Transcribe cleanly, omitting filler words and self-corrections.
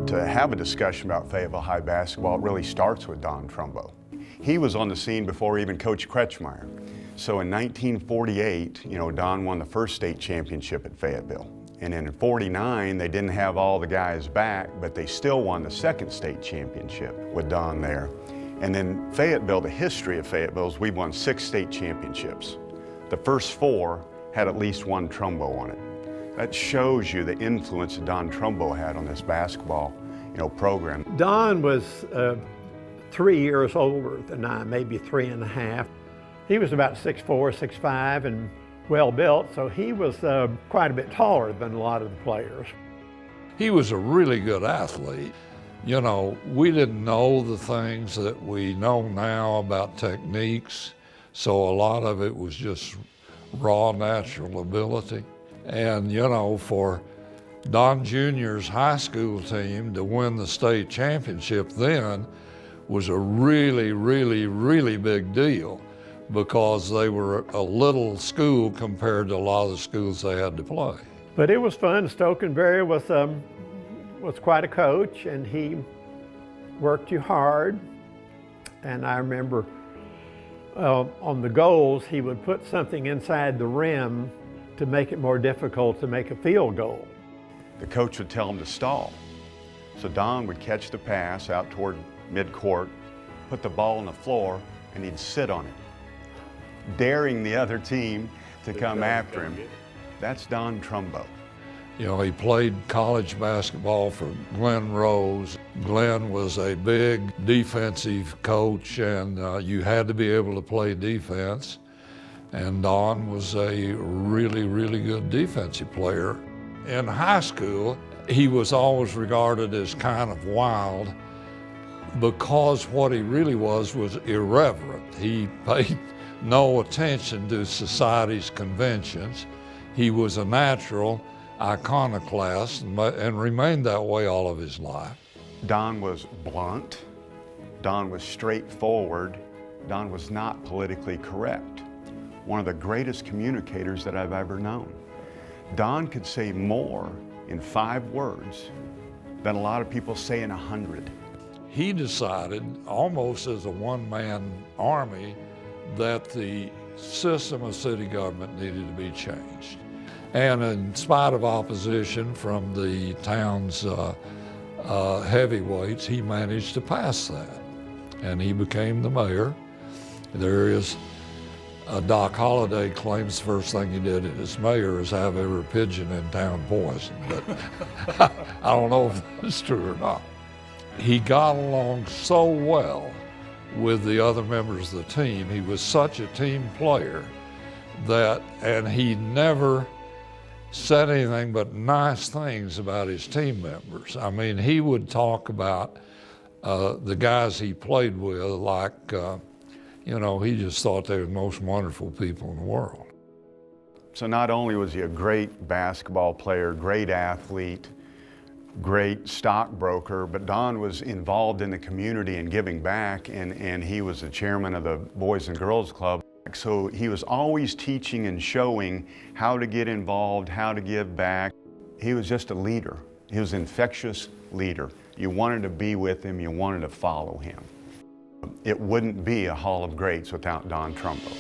To have a discussion about Fayetteville High basketball, it really starts with Don Trumbo. He was on the scene before even Coach Kretschmeyer. So in 1948, Don won the first state championship at Fayetteville. And in '49, they didn't have all the guys back, but they still won the second state championship with Don there. And then Fayetteville, the history of Fayetteville is we've won 6 state championships. The first 4 had at least one Trumbo on it. That shows you the influence that Don Trumbo had on this basketball, program. Don was 3 years older than I, maybe 3.5. He was about 6'4", 6'5", and well built, so he was quite a bit taller than a lot of the players. He was a really good athlete. We didn't know the things that we know now about techniques, so a lot of it was just raw natural ability. And for Don Jr.'s high school team to win the state championship then was a really, really, really big deal, because they were a little school compared to a lot of the schools they had to play. But it was fun. Stokenberry was quite a coach, and he worked you hard. And I remember on the goals, he would put something inside the rim to make it more difficult to make a field goal. The coach would tell him to stall. So Don would catch the pass out toward midcourt, put the ball on the floor, and he'd sit on it, daring the other team to come after him. That's Don Trumbo. He played college basketball for Glenn Rose. Glenn was a big defensive coach, and you had to be able to play defense. And Don was a really, really good defensive player. In high school, he was always regarded as kind of wild, because what he really was irreverent. He paid no attention to society's conventions. He was a natural iconoclast and remained that way all of his life. Don was blunt. Don was straightforward. Don was not politically correct. One of the greatest communicators that I've ever known. Don could say more in 5 words than a lot of people say in 100. He decided, almost as a one-man army, that the system of city government needed to be changed. And in spite of opposition from the town's heavyweights, he managed to pass that. And he became the mayor. There is Doc Holliday claims the first thing he did as mayor is have every pigeon in town poisoned, but I don't know if that's true or not. He got along so well with the other members of the team. He was such a team player and he never said anything but nice things about his team members. I mean, he would talk about the guys he played with like, he just thought they were the most wonderful people in the world. So not only was he a great basketball player, great athlete, great stockbroker, but Don was involved in the community and giving back, and he was the chairman of the Boys and Girls Club. So he was always teaching and showing how to get involved, how to give back. He was just a leader. He was an infectious leader. You wanted to be with him, you wanted to follow him. It wouldn't be a Hall of Greats without Don Trumbo.